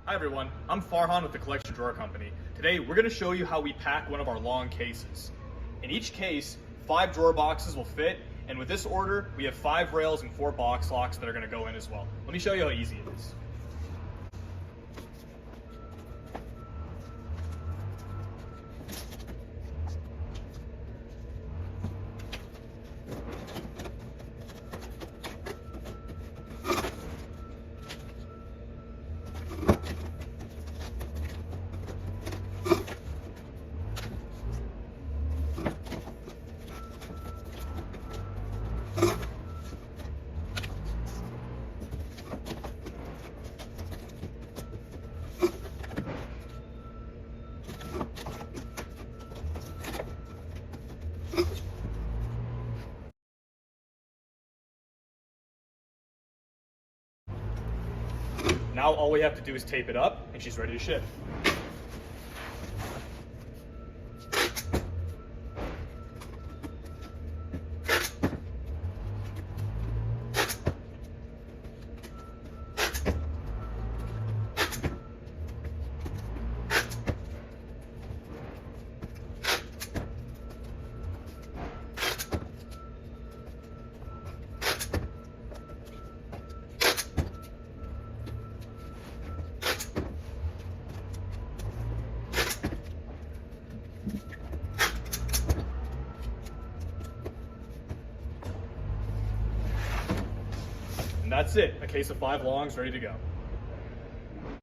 Hi everyone, I'm Farhan with the Collection Drawer Company. Today we're going to show you how we pack one of our long cases. In each case, 5 drawer boxes will fit, and with this order, we have 5 rails and 4 box locks that are going to go in as well. Let me show you how easy it is. Now all we have to do is tape it up, and she's ready to ship. And that's it, a case of 5 longs ready to go.